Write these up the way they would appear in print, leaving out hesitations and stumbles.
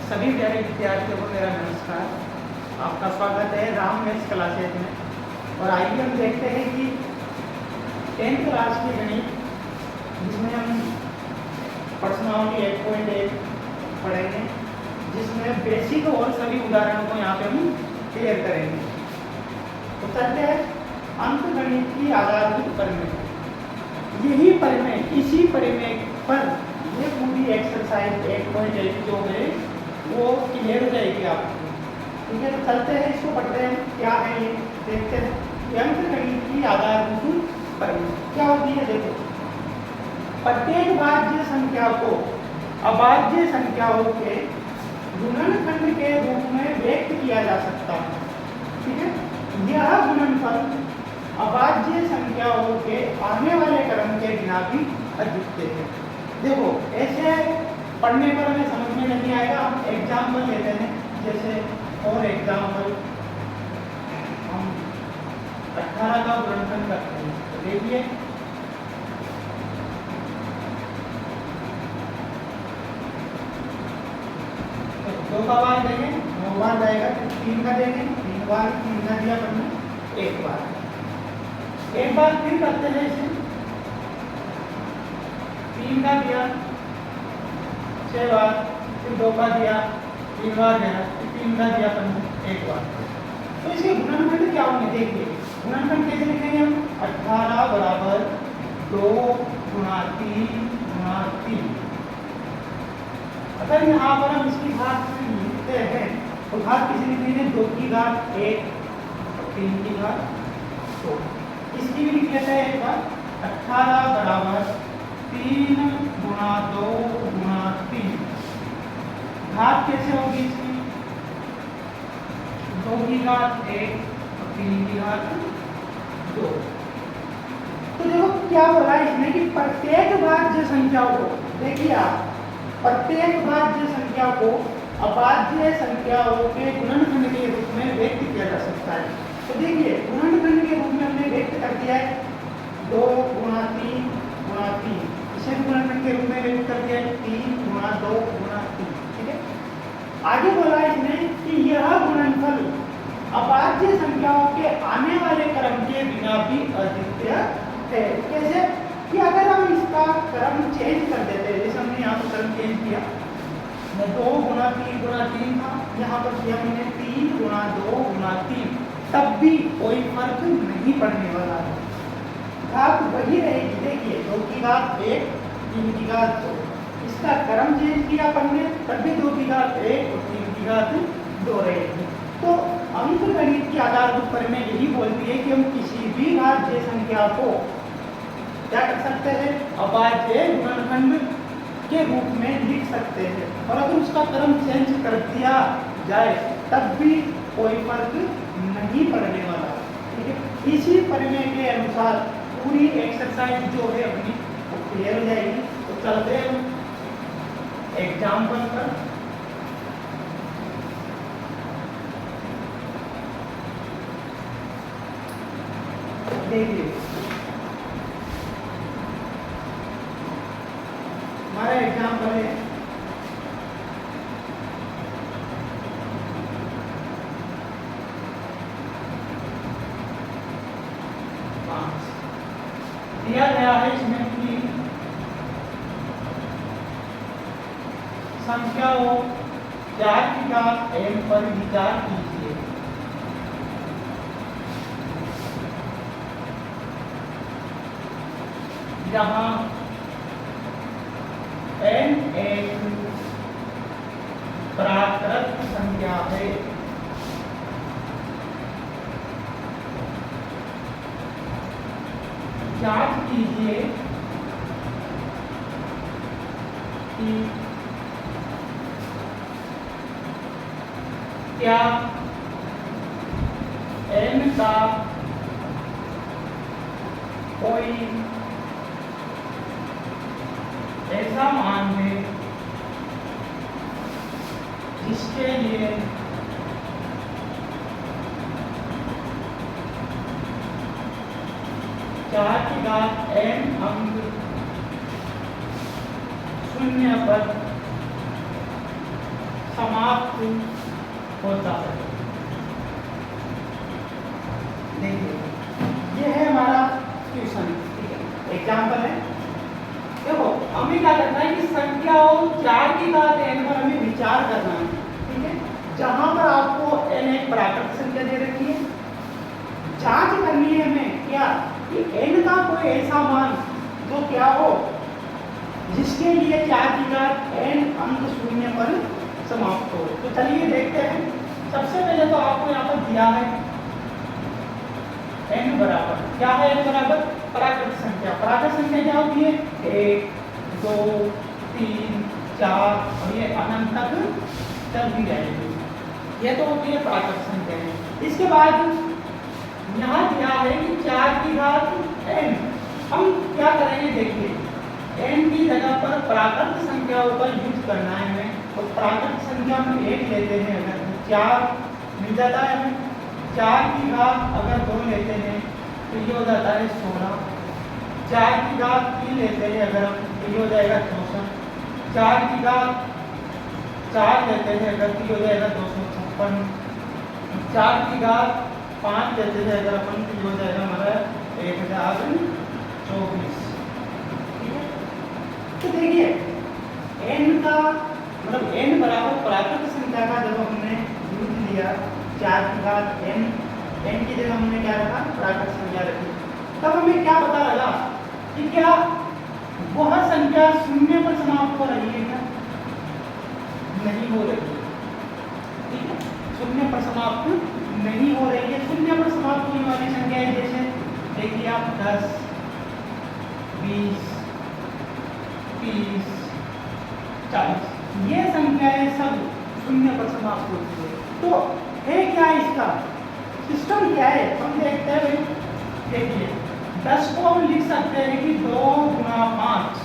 सभी प्यारे विद्यार्थियों को मेरा नमस्कार। आपका स्वागत है राम मैथ्स क्लासेज में। और आइए हम देखते हैं कि 10th क्लास की गणित जिसमें हम पर्सनालिटी 1.1 पढ़ेंगे, जिसमें बेसिक और सभी उदाहरणों को यहाँ पे हम क्लियर करेंगे। तो चलते हैं अंकगणित की आधारभूत प्रमेय। यही प्रमेय, इसी प्रमेय पर ये पूरी एक्सरसाइज 1.1 जो है वो क्लियर हो जाएगी आपको। ठीक है, तो चलते हैं, इसको पढ़ते हैं क्या है ये देखते हैं। अंकगणित की आधारभूत प्रमेय क्या होती है? देखो, प्रत्येक भाज्य संख्या को अभाज्य संख्याओं के गुणनखंड के रूप में व्यक्त किया जा सकता है। ठीक है, यह गुणनफल अभाज्य संख्याओं के आने वाले क्रम के बिना भी अद्वितीय है। देखो, ऐसे पढ़ने पर हमें समझ में नहीं आएगा। हम एग्जाम्पल लेते हैं, जैसे और एग्जाम्पल हम 18 का गुणनफल करते हैं। तो देखिए, दो का बार देंगे 9 बार जाएगा, 3 का देंगे 3 बार, 3 का दिया हमने 1 बार। एक बार फिर करते हैं इसे, 3 का दिया 6 बार, फिर 2 का दिया 3 बार गया, फिर 3 का दिया 1 बार। तो इसके गुणनखंड क्या होंगे? देखिए, गुणनखंड कैसे लिखेंगे हम? 18 बराबर 2 गुणा 3 गुणा 3। अगर यहाँ पर हम इसकी घात लिखते हैं तो घात किसी लिखेंगे? 2 की घात 1 और 3 की घात 2। इसकी भी लिख लेते हैं एक बार, 18 बराबर 3 गुणा 2 गुणा 3। घात कैसे होगी इसकी? 2 की घात 1 और 3 की घात 2। तो देखो क्या बोला इसने कि प्रत्येक भाज्य संख्या को, देखिए आप, प्रत्येक भाज्य संख्या को अभाज्य संख्याओं के गुणनखंड के रूप में व्यक्त किया जा सकता है। तो देखिए, गुणनखंड के रूप में हमने व्यक्त कर दिया है 2 गुणा 3 गुणा 3। इसे गुणनखंड के रूप में व्यक्त कर दिया है 3 गुणा 2 गुणा 3। ठीक है, आगे बोला इसने कि यह गुणनफल अभाज्य संख्याओं के आने वाले क्रम के बिना भी अद्वितीय है। कैसे? कि अगर हम इसका क्रम चेंज कर देते हैं, जैसे हमने यहाँ पर क्रम चेंज किया, 2 गुणा 3 गुणा 3 था, यहाँ पर किया हमने 3 गुणा 2 गुणा 3, तब भी कोई फर्क नहीं पड़ने वाला है, घात वही रहेगी। देखिए, 2 की घात 1 3 की घात 2, इसका क्रम चेंज किया अपन ने, तब भी 2 की घात 1 और 3 की घात 2 रहेगी। तो अंकगणित की आधारभूत प्रमेय यही बोलती है कि हम किसी भी भाज्य संख्या को क्या कर सकते हैं? अभाज्य गुणनखंड के रूप में लिख सकते हैं, और अगर उसका क्रम चेंज कर दिया जाए तब भी कोई फर्क नहीं पड़ने वाला। ठीक है, इसी प्रमेय के अनुसार पूरी एक्सरसाइज जो है अपनी वो क्लियर हो जाएगी। तो चलते हैं एग्जाम्पल पर। देखिए, हमारा एग्जाम्पल है 5। दिया गया है इसमें कि संख्याओं 4 की घात m पर विचार कीजिए। जहाँ n एक प्राकृत संख्या है, जांच कीजिए कि क्या n का कोई ऐसा मान है जिसके लिए चार की घात n अंक शून्य पर समाप्त होता है। देखिए ये है हमारा क्वेश्चन, ठीक है, एग्जाम्पल है। देखो हमें क्या करना है कि संख्याओं 4 की घात n पर हमें विचार करना है, ठीक है। जहां पर आपको n एक प्राकृत संख्या दे रखी है, जांच करनी है हमें क्या कि n का कोई ऐसा मान जो क्या हो जिसके लिए 4 की घात n अंक शून्य पर समाप्त हो। तो चलिए देखते हैं। सबसे पहले तो आपको यहाँ पर दिया है n बराबर, क्या है n बराबर प्राकृत संख्या। प्राकृत संख्या क्या होती है 1 2 3 4 और ये अनंत तक चलती रहेगी, ये तो होती है प्राकृत संख्या है। इसके बाद यहाँ दिया है कि 4 की घात n, हम क्या करेंगे देखिए n की जगह पर प्राकृत संख्याओं का यूज करना है हमें। तो प्राकृत संख्या में 1 लेते हैं अगर तो 4 मिल जाता है हमें। 4 की घात अगर 2 लेते हैं तो ये हो जाता है 16। 4 की घात 3 लेते हैं अगर हम तो ये हो जाएगा 64। 4 की घात 4 लेते हैं अगर तो ये हो जाएगा 256। 4 की घात 5 लेते हैं अगर अपन तो ये हो जाएगा हमारा 1024। ठीक है, तो देखिए n का मतलब n बराबर प्राकृत संख्या का जब हमने यूज लिया 4 की घात n की जगह हमने क्या रखा प्राकृत संख्या रखी, तब हमें क्या पता लगा कि क्या वह संख्या शून्य पर समाप्त हो रही है क्या, नहीं हो रही है। ठीक है, शून्य पर समाप्त नहीं हो रही है। शून्य पर समाप्त होने वाली संख्या है जैसे देखिए आप 10 20 30 40, ये संख्याएं सब शून्य पर समाप्त होती है। तो है क्या इसका सिस्टम क्या है हम देखते हैं भाई। देखिए 10 को हम लिख सकते हैं कि 2 गुना 5,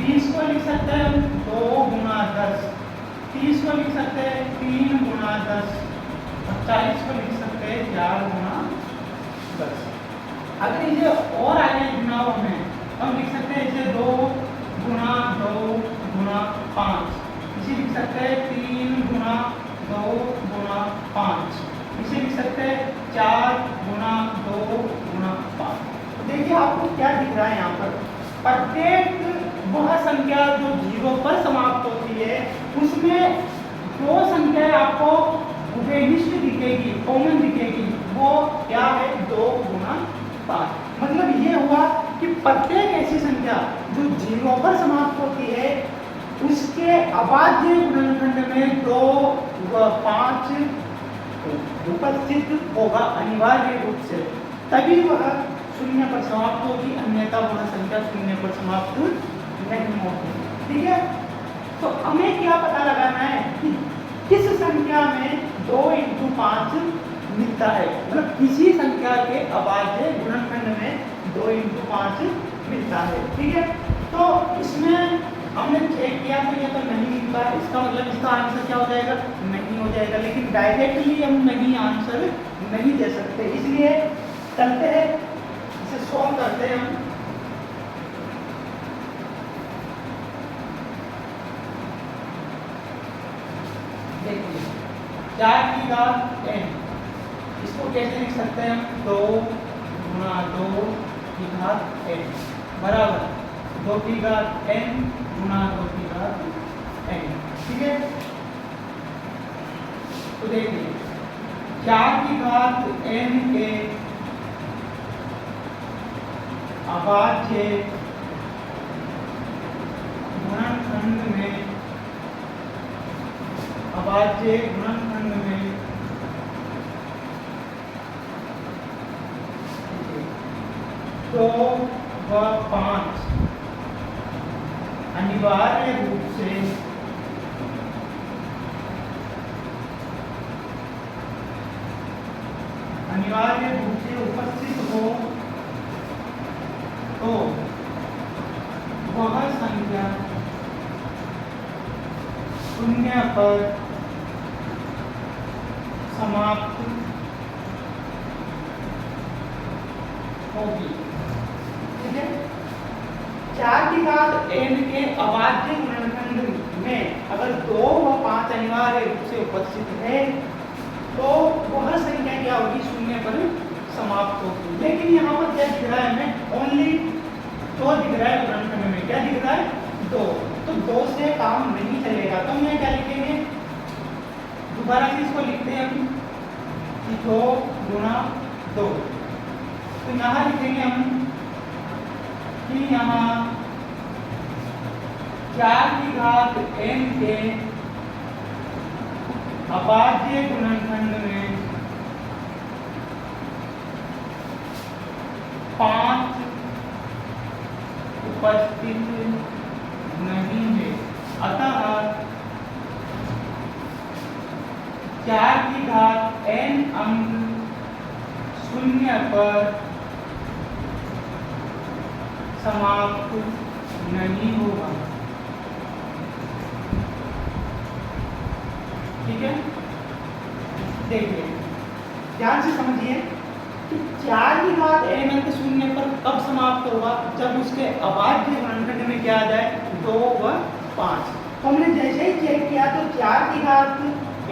20 को लिख सकते हैं 2 गुना 10, 30 को लिख सकते हैं 3 गुना 10 और 40 को लिख सकते हैं 4 गुना 10। अगर इसे और आगे लिखना हो हमें हम लिख सकते हैं इसे 2 गुना 2 गुना 5, इसे लिख सकते हैं 3 गुना 2 गुना 5, इसे लिख सकते हैं 4 गुना 2 गुना 5। तो देखिए आपको क्या दिख रहा है यहाँ पर, प्रत्येक वह संख्या जो 0 पर समाप्त होती है उसमें दो संख्याएं आपको उभयनिष्ठ दिखेगी, कॉमन दिखेगी। वो क्या है 2 गुना 5। मतलब ये हुआ कि प्रत्येक ऐसी संख्या जो 0 पर समाप्त होती है उसके अभाज्य गुणनखंड में 2 व 5 उपस्थित होगा अनिवार्य रूप से, तभी वह शून्य पर समाप्त होगी, अन्यथा वह संख्या शून्य पर समाप्त नहीं होगी। ठीक है, तो हमें क्या पता लगाना है कि किस संख्या में 2 × 5 मिलता है, मतलब किसी संख्या के अभाज्य गुणनखंड में 2 × 5 मिलता है। ठीक है, तो इसमें हमने चेक किया तो ये तो नहीं मिलता, इसका मतलब इसका आंसर क्या हो जाएगा नहीं हो जाएगा। लेकिन डायरेक्टली हम नहीं आंसर नहीं दे सकते, इसलिए चलते हैं इसे सॉल्व करते हैं हम। देखिए 4 की घात n, इसको कैसे लिख सकते हैं हम 2 गुना 2 की घात n बराबर 2 की घात n गुना 2 की घात n। ठीक है, तो देखिए 4 की घात n के अभाज्य गुणनखंड में 2 व 5 अनिवार्य रूप से उपस्थित हो तो वह संख्या शून्य पर समाप्त होगी। ठीक है, 4 की घात n के अभाज्य गुणनखंड में अगर 2 व 5 अनिवार्य अनिवार्य रूप से उपस्थित है तो वह संख्या क्या होगी, शून्य पर समाप्त होगी। लेकिन यहाँ पर क्या दिख रहा है हमें, ओनली दो दिख रहा है गुणनखंड में, क्या दिख रहा है, दो। तो दो से काम नहीं चलेगा, तो हम यहाँ क्या लिखेंगे, दोबारा से इसको लिखते हैं हम कि 2 गुणा 2। तो यहाँ लिखेंगे हम कि यहाँ 4 की घात n के अभाज्य गुणनखंड में 5 उपस्थित नहीं है। अतः 4 की घात n अंक शून्य पर समाप्त नहीं होगा। ठीक है, देखिए ध्यान से समझिए कि 4 की घात n अंक शून्य पर कब समाप्त होगा, जब उसके अभाज्य गुणनखंड में क्या आ जाए, 2 व 5। तो हमने जैसे ही चेक किया तो 4 की घात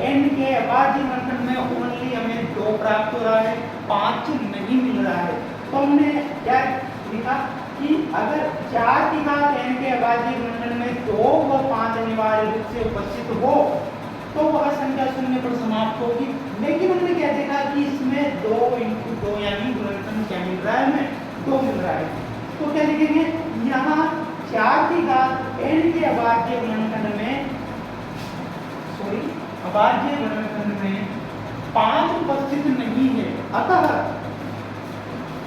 n के अभाज्य गुणनखंड में ओनली हमें 2 प्राप्त हो रहा है, 5 नहीं मिल रहा है। तो हमने क्या लिखा कि अगर 4 की घात n के अभाज्य गुणनखंड में 2 व 5 अनिवार्य रूप से उपस्थित हो तो वह संख्या शून्य पर समाप्त होगी। लेकिन हमने क्या देखा कि इसमें 2 × 2 यानी गुणनखंड क्या मिल रहा है, हमें 2 मिल रहा है। तो क्या लिखेंगे, यहाँ 4 की घात n के अभाज्य गुणनखंड में अभाज्य गुणनखंड में 5 उपस्थित नहीं है। अतः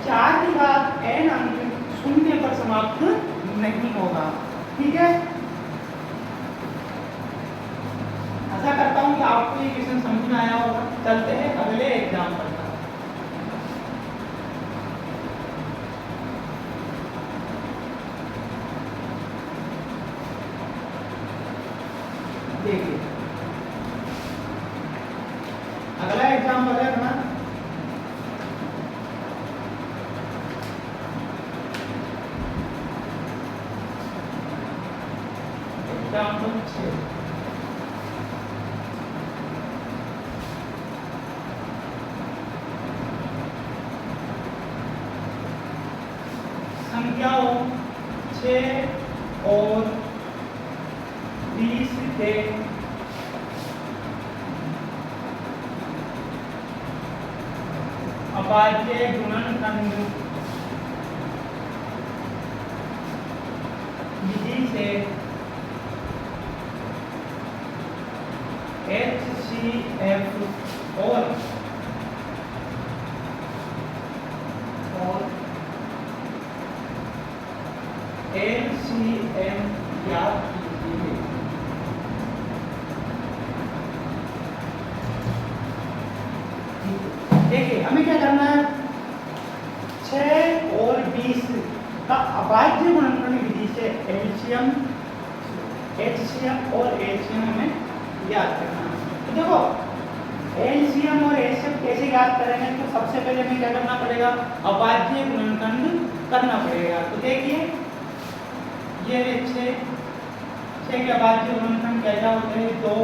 4 की घात n अंक शून्य पर समाप्त नहीं होगा। ठीक है, आशा करता हूं कि आपको ये क्वेश्चन समझ में आया होगा। चलते हैं अगले एग्जाम्पल पर। देखिए अगला एग्जाम्पल है अपना एग्जाम्पल 6। संख्याओं 6 और 20 के अभाज्य गुणनखंड विधि से HCF और LCM ज्ञात कीजिए। देखिए हमें क्या करना है, 6 और 20 का अभाज्य गुणनखंड विधि से HCM और LCM हमें ज्ञात करना है। तो देखो LCM और HCM कैसे ज्ञात करेंगे, तो सबसे पहले हमें क्या करना पड़ेगा, अभाज्य गुणनखंड करना पड़ेगा। तो देखिए ये 6 के अभाज्य गुणनखंड कैसा होते हैं, 2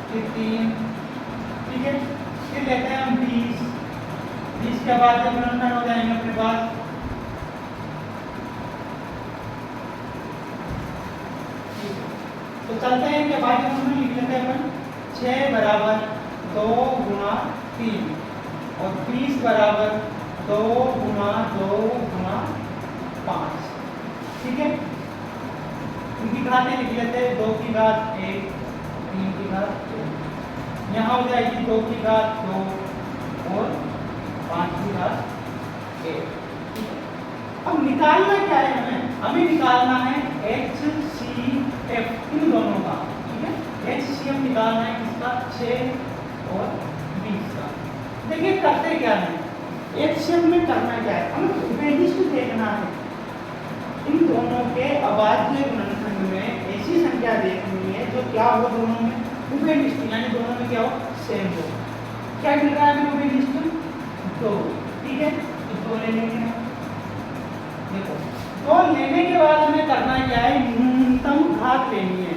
फिर 3। ठीक है, फिर लेते हैं हम 20 के अभाज्य गुणनखंड हो जाएंगे अपने पास। तो चलते हैं कि अभाज्य गुणनखंड लिख लेते हैं अपन। 6 बराबर 2 गुणा 3 और 20 बराबर 2 गुणा 2 गुणा 5। ठीक है, इनकी घातें लिख लेते हैं। 2 की घात 1, 3 की घात 2, यहाँ हो जाएगी 2 की घात 2 और 5 की घात 1। अब निकालना क्या है हमें निकालना है HCF इन दोनों का। ठीक है, HCF निकालना है किसका, 6 और 20 का। देखिए करते क्या है, HCF में करना क्या है, हमें उपेक्षित देखना है। इन दोनों के अभाज्य गुणनखंड में ऐसी संख्या देखनी है जो क्या हो, दोनों में उभयनिष्ठ, यानी दोनों में क्या हो, सेम हो। क्या मिल रहा है उभयनिष्ठ, 2। ठीक है, तो 2 ले लेंगे हम। देखो 2 लेने के बाद हमें करना क्या है, न्यूनतम घात लेनी है।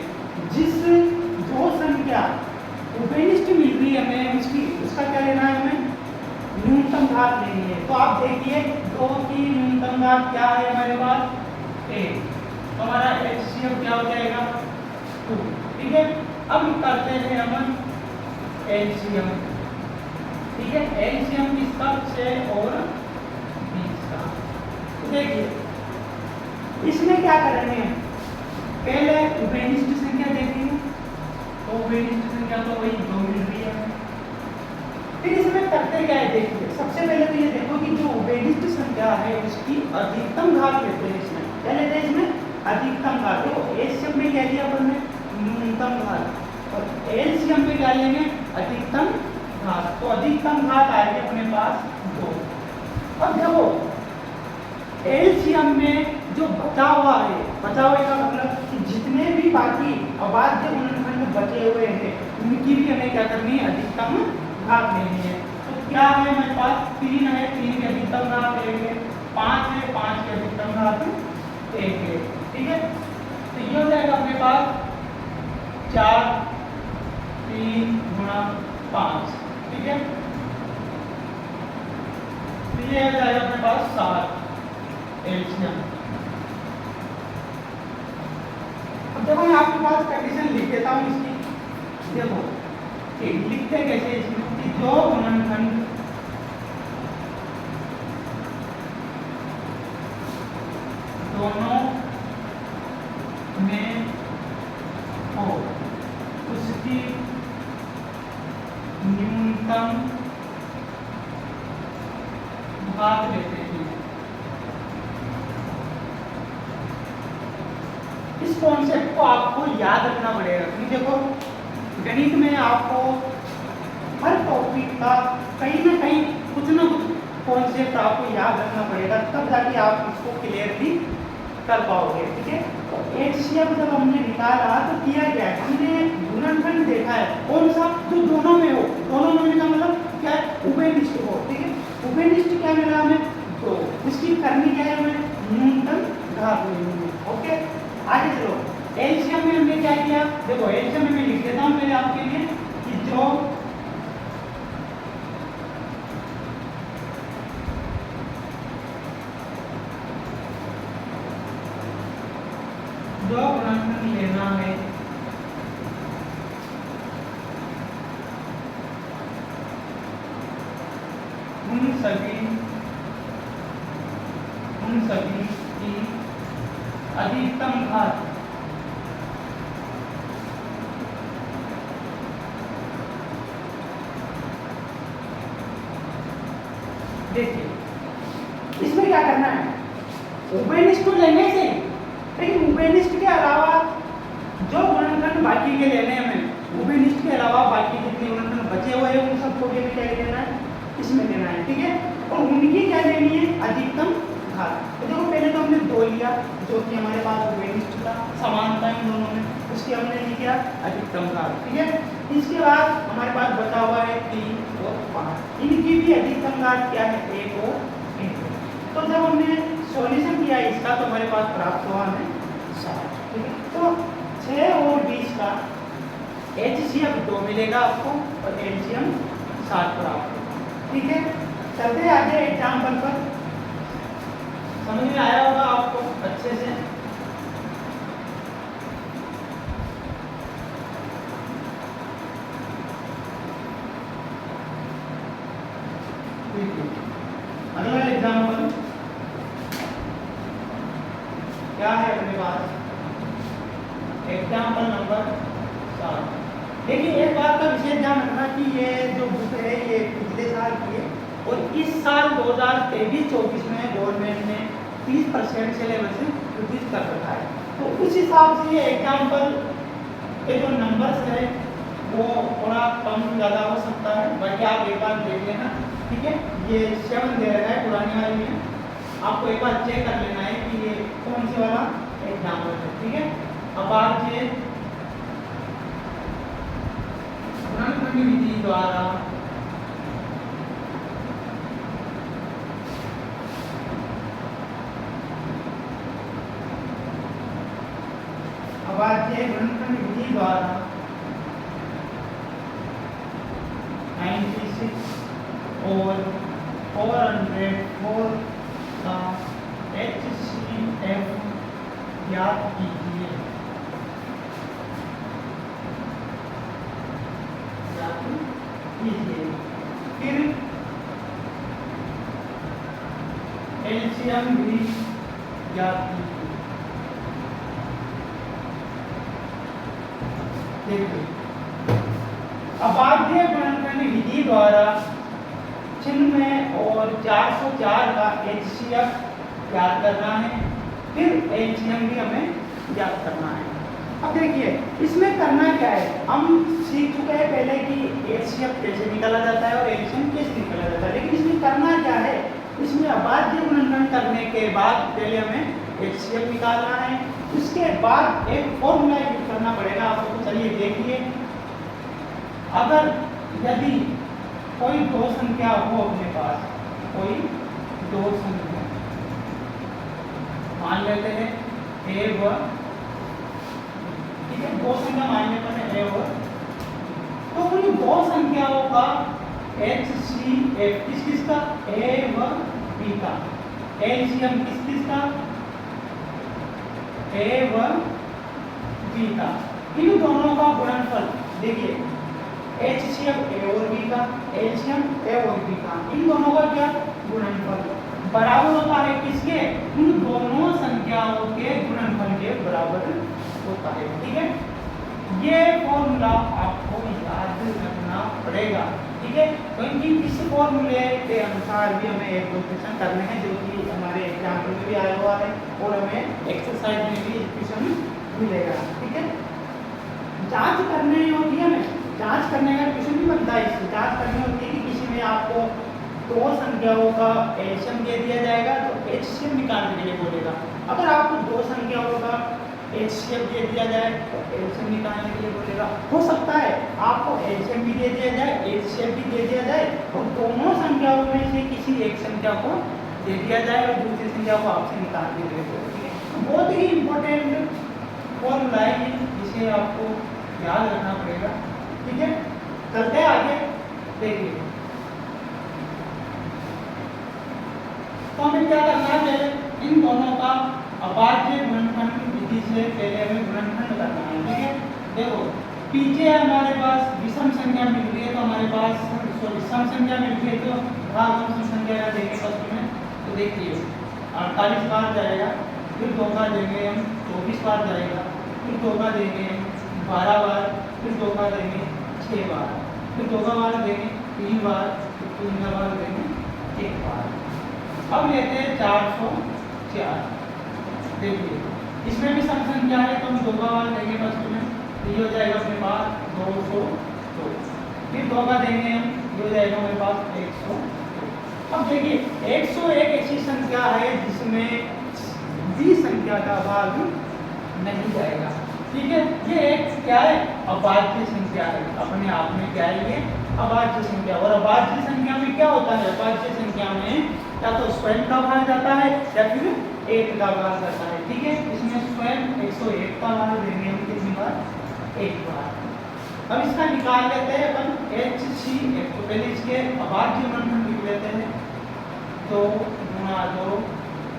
जिस दो संख्या उभयनिष्ठ मिल रही है हमें, उसका क्या लेना है हमें, न्यूनतम घात लेनी है। तो आप देखिए 2 की न्यूनतम घात क्या है हमारे पास, 1, तो हमारा एचसीएफ क्या हो जाएगा 2। ठीक है, अब करते हैं हम एलसीएम। ठीक है, एलसीएम किसका, 6 और 20 का। तो देखिए इसमें क्या करेंगे, पहले उभयनिष्ठ संख्या देखेंगे, तो उभयनिष्ठ संख्या तो वही 2 मिल रही है। फिर इसमें करते क्या है, देखिए सबसे पहले तो ये देखो कि जो उभयनिष्ठ संख्या है उसकी अधिकतम घात लेते हैं। इसमें क्या लेते हैं, इसमें अधिकतम घात। देखो एचसीएम में क्या लिया अपन ने, न्यूनतम घात, और एलसीएम में क्या लेंगे, अधिकतम घात। तो अधिकतम घात आएगी अपने पास 2। अब देखो एलसीएम में जो बचा हुआ है, बचा हुए का मतलब कि जितने भी बाकी अबाध्य गुणनखंड बचे हुए हैं उनकी भी हमें क्या करनी है, अधिकतम घात लेनी है। तो क्या है हमारे पास, 3 है, 3 की अधिकतम घात 1 है, 5 है, 5 की अधिकतम घात 1 है। ठीक है, तो ये हो जाएगा अपने पास 4 3 गुणा 5। ठीक है, तो ये हो जाएगा अपने पास 7 एलसीएम। अब देखो मैं आपके पास कंडीशन लिख देता हूँ इसकी। देखो लिखते कैसे इसमें कि जो गुणनखंड दोनों में हो उसकी न्यूनतम घात लेते हैं। इस कॉन्सेप्ट को आपको याद रखना पड़ेगा, क्योंकि देखो गणित में आपको हर टॉपिक का कहीं ना कहीं कुछ ना कुछ कॉन्सेप्ट आपको याद रखना पड़ेगा, तब जाके आप इसको क्लियरली कर पाओगे। ठीक है, तो एचसीएफ जब हमने निकाला तो किया क्या है, हमने गुणनखंड देखा है कौन सा, जो दोनों में हो। दोनों में का मतलब क्या है, उभयनिष्ठ हो। ठीक है, उभयनिष्ठ क्या मिला हमें, तो उसकी करनी क्या है, हमें न्यूनतम घात लेनी है। ओके, आगे चलो एलसीएम में हमने क्या किया, देखो एलसीएम में मैं लिख देता हूँ पहले आपके लिए कि जो गुणनखंड लेना है उन सभी की अधिकतम घात देखिए इसमें क्या करना है, उभयनिष्ठ को लेने से, लेकिन उभयनिष्ठ के अलावा जो गुणनखंड बाकी के लेने हैं हमें, उभयनिष्ठ के अलावा बाकी जितने गुणनखंड बचे हुए हैं उन सबको भी क्या लेना है, इसमें लेना है। ठीक है, और उनकी क्या लेनी है, अधिकतम घात। तो देखो पहले तो हमने 2 लिया जो कि हमारे पास उभयनिष्ठ का समानता इन दोनों में, उसकी हमने नहीं किया अधिकतम घात। ठीक है, इसके बाद हमारे पास बचा हुआ है 3 और 5, इनकी भी अधिकतम घात क्या है, 1 और 1। तो जब हमने सॉल्यूशन किया इसका तो हमारे पास प्राप्त हुआ है 7। ठीक है, तो 6 और 20 का एचसीएफ 2 मिलेगा आपको और एलसीएम 7 प्राप्त होगा। ठीक है, चलते हैं आगे एग्जाम्पल पर। समझ में आया होगा आपको अच्छे से। अगला एग्जाम्पल क्या है अपने पास, एग्जाम्पल नंबर 7। देखिए एक बात का विशेष ध्यान रखना कि ये जो बुक है ये पिछले साल की है और इस साल 2023-24 में गवर्नमेंट ने 30% सिलेबस रिड्यूस कर रखा है। तो उस हिसाब से ये एग्जाम्पल के जो नंबर्स है वो थोड़ा कम ज़्यादा हो सकता है, बाकी आप एक बार देख लेना। ठीक है, ये 7 दे रहा है पुरानी वाली में, आपको एक बार चेक कर लेना है कि ये कौन सी वाला एग्जाम्पल है। ठीक है, अब आप ये गुणनखंड विधि द्वारा अभाज्य गुणनखंड विधि द्वारा 96 और 404 का HCF याद कीजिए। फिर एलसीएम भी याद कीजिए। देखिए अबाध्य गुणनखंड विधि द्वारा चिन्ह में और 404 का HCF याद करना है, फिर एलसीएम भी हमें याद करना है। अब देखिए इसमें करना क्या है, हम सीख चुके हैं पहले कि एचसीएफ कैसे निकाला जाता है और एलसीएम कैसे निकाला जाता है, लेकिन इसमें करना क्या है, इसमें अबाध्य गुणनखंड करने के बाद पहले हमें एचसीएफ निकालना है, उसके बाद एक फॉर्मूला यूज करना पड़ेगा आपको। तो चलिए देखिए, अगर यदि कोई दो संख्या हो अपने पास, कोई दो संख्या मान लेते हैं ए व, ठीक है, दो संख्या मानने पर ए व, तो उन दो संख्याओं का HCF किस किस का, ए व बी का, एलसीएम किस किस का, ए व बी का, इन दोनों का गुणनफल देखिए HCF ए और बी का, एलसीएम ए और बी का, इन दोनों का क्या गुणनफल बराबर होता है किसके, उन दोनों संख्याओं के गुणनफल के बराबर होता है। ठीक है, ये फॉर्मूला आपको याद रखना पड़ेगा। ठीक है, क्योंकि इस फॉर्मूले के अनुसार भी हमें एक दो क्वेश्चन करने हैं जो कि हमारे एग्जाम्पल में भी आया हुआ है और हमें एक्सरसाइज में भी क्वेश्चन मिलेगा। ठीक है, जांच करनी होती है, हमें जांच करने का क्वेश्चन भी बनता है, इससे जांच करनी होती है कि किसी में आपको दो संख्याओं का एलसीएम दे दिया जाएगा तो एचसीएफ निकालने के लिए बोलेगा। अगर आपको दो संख्याओं का एचसीएफ दे दिया जाए तो एलसीएम निकालने के लिए बोलेगा। हो सकता है आपको एलसीएम भी दे दिया जाए, एचसीएफ भी दे दिया जाए और दोनों संख्याओं में से किसी एक संख्या को दे दिया जाए और दूसरी संख्या को आपसे निकालने के लिए बोलेगा। तो बहुत ही इंपॉर्टेंट फॉर्मूला है जिसे आपको याद रखना पड़ेगा। ठीक है, चलते हैं आगे। देखिए तो हमें क्या करना है, पहले इन दोनों का अबाध्य गुणनखंड विधि से पहले हमें गुणनखंड करना है। ठीक है, देखो पीछे हमारे पास विषम संख्या मिल रही है, तो हमारे पास सम संख्या मिल रही है, तो भाग सम संख्या का देंगे फर्स्ट में। तो देखिए 48 बार जाएगा, फिर 2 बार देंगे हम 24 बार जाएगा, फिर 2 बार देंगे 12 बार, फिर 2 बार देंगे 6 बार, फिर 2 बार देंगे 3 बार, फिर 3 बार देंगे 1 बार। अब लेते हैं 404। देखिए इसमें भी सम संख्या है तो हम 2 बार देंगे फर्स्ट में, तो ये हो जाएगा अपने पास 202, फिर 2 बार देंगे हम, ये हो जाएगा हमारे पास 100। अब देखिए 101 ऐसी संख्या है जिसमें 20 संख्या का भाग नहीं जाएगा। ठीक है, ये एक क्या है, अबाध्य संख्या है, अपने आप में क्या है, ये अबाध्य संख्या। और अबाध्य संख्या में क्या होता है, अबाध्य संख्या में या तो स्वयं का भाग जाता है या फिर 1 का भाग जाता है। ठीक है, इसमें स्वयं 101 का भाग देंगे हम कितनी बार, 1 बार। अब इसका निकाल लेते हैं अपन HCF। तो पहले इसके अबाध्य गुणनखंड लिख लेते हैं, 2 गुणा 2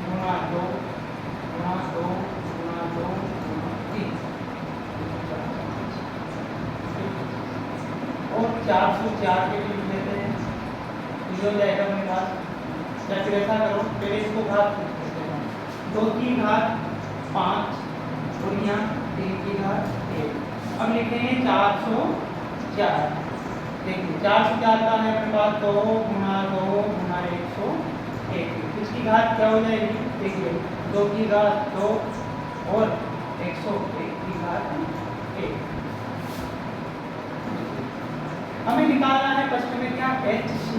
गुणा 2 गुणा 2 गुणा 2 गुणा 3 और 404 के लिए लिख लेते हैं, ये हो जाएगा मेरे पास। या फिर ऐसा करो, पहले इसको घात 2 की घात 5 और यहाँ 3 की घात 1। अब लिखते हैं 404। देखिए 404 का है अपने पास 2 गुणा 2 गुणा 101। इसकी घात क्या हो जाएगी, देखिए 2 की घात 2 और 101 की घात 1। हमें निकालना है प्रश्न में क्या, HC।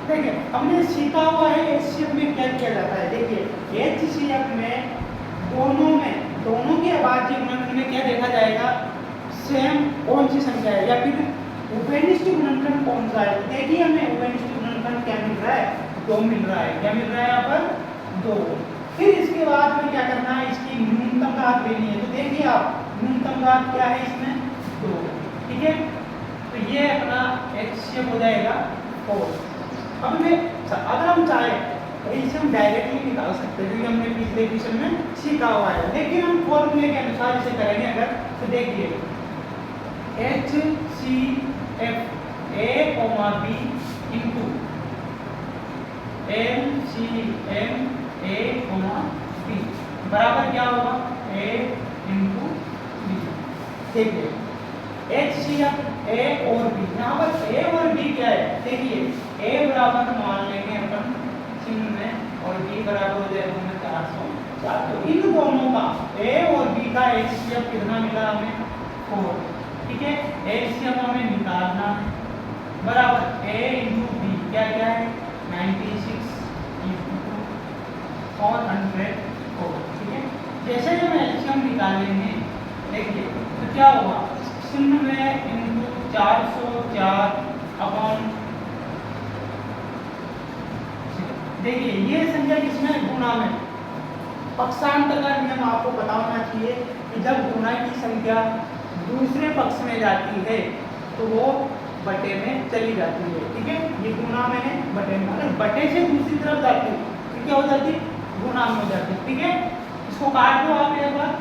देखिए हमने सीखा हुआ है एचसीएफ में क्या किया जाता है। देखिए एचसीएफ में दोनों के अबाध्य गुणनखंड में क्या देखा जाएगा, सेम कौन सी संख्या है या फिर उभयनिष्ठ गुणनखंड कौन सा है। देखिए हमें उभयनिष्ठ गुणनखंड क्या मिल रहा है, 2 मिल रहा है। क्या मिल रहा है यहाँ पर, 2। फिर इसके बाद में क्या करना है, इसकी न्यूनतम घात लेनी है। तो देखिए आप न्यूनतम घात क्या है इसमें, 2। ठीक है, तो ये अपना HCF हो जाएगा 4। अब मैं अगर हम चाहें तो इसे हम डायरेक्टली निकाल सकते हैं, क्योंकि हमने पिछले क्वेश्चन में सीखा हुआ है, लेकिन हम फॉर्मूले के अनुसार इसे करेंगे अगर, तो देखिए HCF A, B into LCM A, B बराबर क्या होगा A इंटू B। देखिए HCF A और B, यहाँ पर A और B क्या है, देखिए A बराबर मान लेंगे अपन चिन्ह में और B बराबर हो जाएगा हमें 404। तो इन दोनों का A और B का HCF कितना मिला हमें 4, ठीक है। HCF हमें निकालना है बराबर A इंटू B क्या क्या है 96 इंटू 404, ठीक है। जैसे हम एलसीएम निकालेंगे देखिए तो क्या होगा 90 इंटू 404 अपॉन, देखिए ये संख्या किसमें गुणा में, पक्षांतर का नियम आपको पता होना चाहिए कि जब गुणा की संख्या दूसरे पक्ष में जाती है तो वो बटे में चली जाती है, ठीक है। ये गुणा में है बटे में, अगर बटे से दूसरी तरफ जाती है तो क्या हो जाती है गुणा में हो जाती है, ठीक है। इसको काट दो आप एक बार,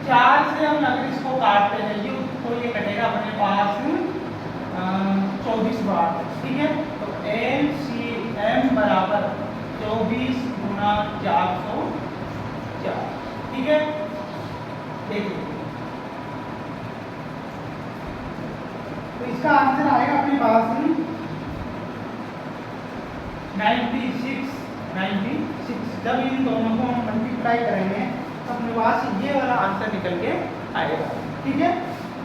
4 से हम अगर इसको काटते हैं ये तो ये कटेगा अपने पास 24 बार, ठीक है। तो LCM बराबर 24 गुना 404, ठीक है। देखिए तो इसका आंसर आएगा अपने पास 96। जब इन दोनों को हम मल्टीप्लाई करेंगे तो अपने पास ये वाला आंसर निकल के आएगा, ठीक है।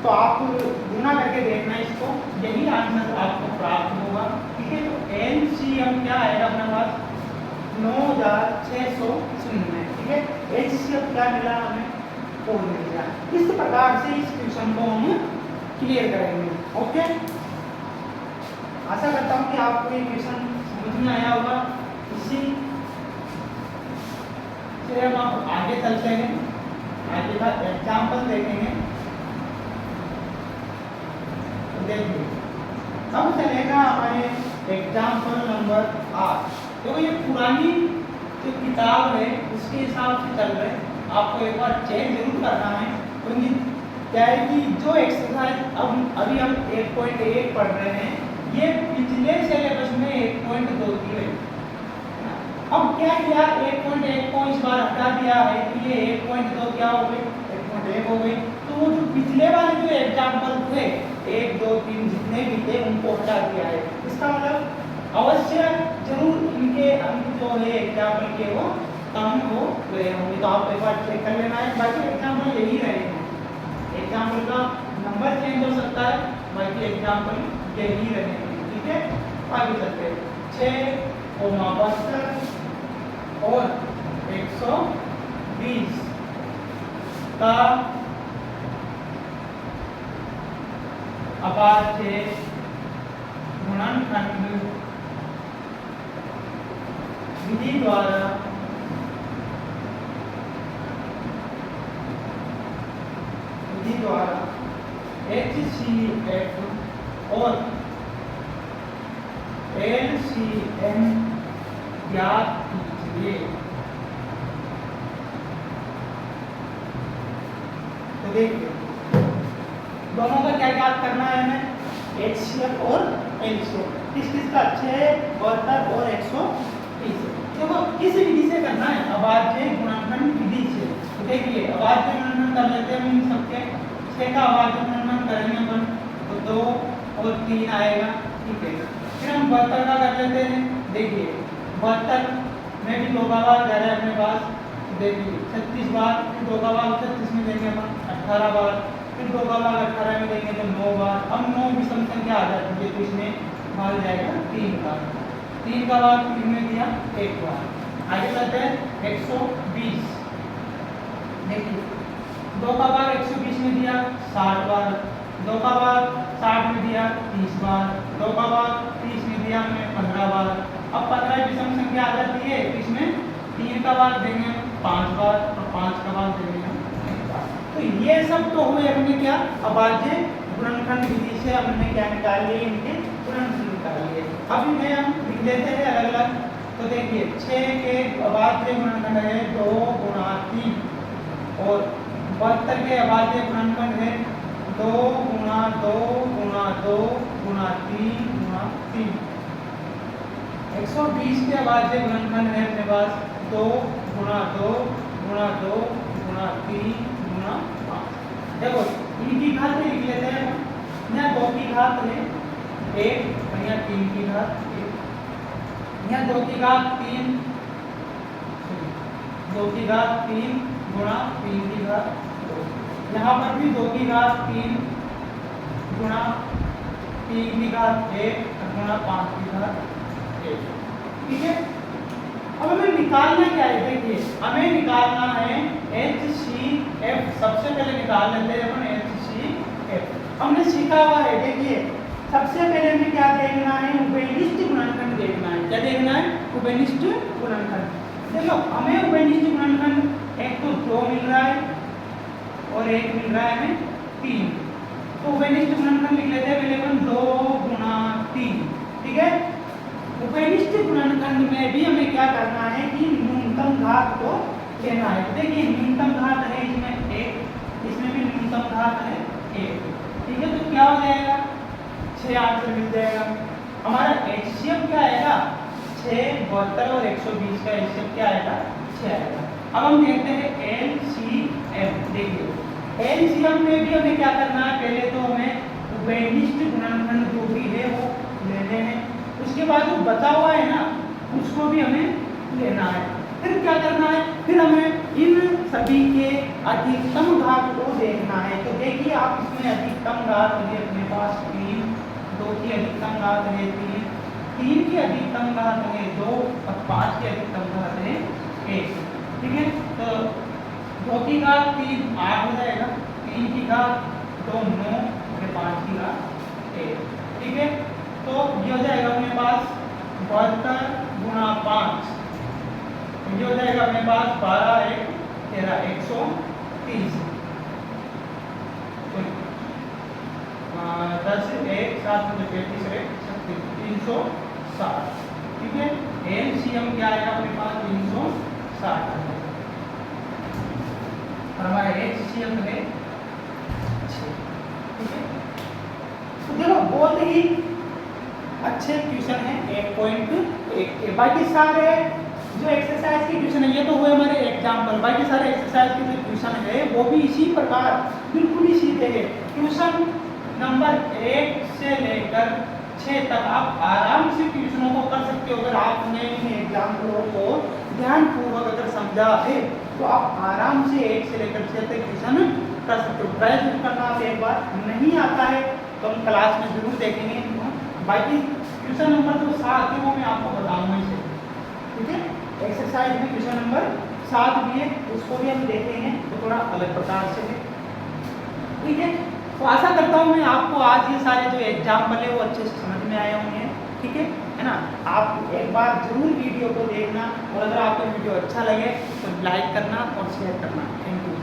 तो आप गुना करके देखना इसको, यही आंसर आपको प्राप्त होगा, ठीक है। तो LCM क्या आएगा अपने पास 9690, ठीक है। HCF क्या मिला हमें 4 मिल गया। इस प्रकार से इस क्वेश्चन को हम क्लियर करेंगे, ओके। आशा करता हूँ कि आपको ये क्वेश्चन समझ में आया होगा। इसी से हम आप आगे चलते हैं, आगे का एग्जाम्पल देखेंगे। तो देखिए अब चलेगा हमारे एग्जाम्पल नंबर 8। तो ये पुरानी जो किताब है उसके हिसाब से चल रहे हैं, आपको एक बार चेक जरूर करना है, क्योंकि क्या है कि जो एक्सरसाइज अब अभी हम 1.1 पढ़ रहे हैं ये पिछले सिलेबस में 1.2 की है। अब क्या किया 1.1 को इस बार हटा दिया है तो ये 1.2 क्या हो गई 1.1 हो गई। तो वो जो पिछले वाले जो एग्जाम्पल थे 1 2 3 जितने भी थे उनको हटा दिया है। इसका मतलब अवश्य जरूर इनके अंक जो है एग्जाम्पल के वो कम हो गए होंगे, तो आप एक बार चेक कर लेना है। बाकी एग्जाम्पल यही रहेंगे, एग्जाम्पल का नंबर चेंज हो सकता है, बाकी एग्जाम्पल यही रहेंगे, ठीक है। आगे चलते हैं 6,72 और 120 का अभाज्य गुणनखंड विधि द्वारा HCF और LCM ज्ञात कीजिए। तो देखिए दोनों का क्या ज्ञात करना है हमें HCF और LCM, किसका 6 72 और 130। देखो किस विधि से करना है अभाज्य गुणनखंड विधि से। तो देखिए अभाज्य गुणनखंड कर लेते हैं इन सबके, 6 का अभाज्य गुणनखंड करेंगे अपन तो 2 और 3 आएगा, ठीक है। फिर हम 72 का कर लेते हैं। देखिए 72 में भी 2 का भाग जा रहा है अपने पास, देखिए 36 बार, फिर 2 का भाग 36 में देंगे अपन 18 बार, फिर 2 का भाग 18 में देंगे तो 9 बार। अब 9 विषम संख्या आ जाती है तो इसमें भाग जाएगा 3 बार, 3 का भाग 3 में दिया 1 बार। आगे चलते हैं 120। देखिए 2 का भाग 120 में दिया 60 बार, 2 का भाग 60 में दिया 30 बार, 2 का भाग 30 में दिया हमें 15 बार। अब 15 विषम संख्या आ जाती है तो इसमें 3 का भाग देंगे 5 बार और 5 का भाग देंगे हम 1 बार। तो ये सब तो हुए अपने क्या अभाज्य गुणनखंड विधि से हमने क्या निकाल लिए, इनके गुणनखंड निकाल लिए। अब इन्हें हम लिख लेते हैं अलग अलग। तो देखिए 6 के अभाज्य गुणनखंड है 2 गुणा 3 और 72 के अभाज्य गुणनखंड है 2 गुणा 2 गुणा 2 गुणा 3 गुणा 3। 120 के अभाज्य गुणनखंड है अपने पास 2 गुणा 2 गुणा 2 गुणा 3 गुणा 5। देखो इनकी घात लिख लेते हैं हम। यहाँ 2 की घात है 1 और यहाँ 3 की घात 1। यहाँ 2 की घात 3 2 की घात 3 गुणा 3 की घात 2। यहाँ पर भी 2 की घात 3 गुणा 3 की घात 1 गुणा 5 की घात 1। ठीक है। अब हमें निकालना क्या है, देखिए हमें निकालना है HCF। सबसे पहले निकाल लेते हैं अपन HCF। हमने सीखा हुआ है, देखिए सबसे पहले हमें क्या देखना है, उभयनिष्ठ गुणनखंड देखना है। क्या देखना है, उभयनिष्ठ गुणनखंड। देखो हमें उभयनिष्ठ गुणनखंड एक तो 2 मिल रहा है और एक मिल रहा है हमें 3। तो उभयनिष्ठ गुणनखंड लिख लेते हैं पहले अपन 2 गुणा 3। ठीक है। उभयनिष्ठ गुणनखंड में भी हमें क्या करना है कि न्यूनतम घात को लेना है। देखिए न्यूनतम घात है इसमें 1, इसमें भी न्यूनतम घात है 1। ठीक है। तो क्या हो जाएगा, 6 आंसर मिल जाएगा। हमारा HCF क्या आएगा, 6, 72 और 120 का HCF क्या आएगा, 6 आएगा। अब हम देखते हैं LCM। देखिए LCM में भी हमें क्या करना है, पहले तो हमें उभयनिष्ठ गुणनखंड जो भी है वो लेने हैं, उसके बाद जो बचा हुआ है ना उसको भी हमें लेना है। फिर क्या करना है, फिर हमें इन सभी के अधिकतम घात को देखना है। तो देखिए आप इसमें अधिकतम घात है अपने पास 3, 2 की अधिकतम घात है 3, 3 की अधिकतम घात है 2 और 5 की अधिकतम घात है 1। ठीक है। तो 2 की घात 3 8 हो जाएगा, 3 की घात 2 9 और 5 की घात 1। ठीक है। तो ये हो जाएगा अपने पास 72 गुणा 5, ये हो जाएगा अपने पास 12 1 13 130। 10 1 7 35 360। ठीक है। LCM क्या आएगा अपने पास 360 और हमारा HCF है 6। ठीक है। तो देखो बहुत ही अच्छे क्वेश्चन है 1.1 के। बाकी सारे जो एक्सरसाइज के क्वेश्चन है ये तो हुए हमारे एग्जाम्पल, बाकी सारे एक्सरसाइज के जो क्वेश्चन है वो भी इसी प्रकार बिल्कुल ही सीधे है। क्वेश्चन नंबर 1 से लेकर 6 तक आप आराम से क्वेश्चनों को कर सकते हो। अगर आपने इन एग्जाम्पलों को ध्यानपूर्वक अगर समझा है तो आप आराम से 1 से लेकर 6 तक क्वेश्चन कर सकते हो। ट्राई जरूर करना। आप एक बार नहीं आता है तो हम क्लास में जरूर देखेंगे। बाकी क्वेश्चन नंबर जो 7 है वो मैं आपको बताऊंगा इसे। ठीक है। एक्सरसाइज में क्वेश्चन नंबर 7 भी है, उसको भी हम देखेंगे तो थोड़ा अलग प्रकार से है। ठीक है। तो आशा करता हूँ मैं आपको आज ये सारे जो एग्जाम्पल है वो अच्छे से समझ में आए होंगे। ठीक है ना। आप एक बार जरूर वीडियो को देखना और अगर आपको वीडियो अच्छा लगे तो लाइक करना और शेयर करना। Thank you.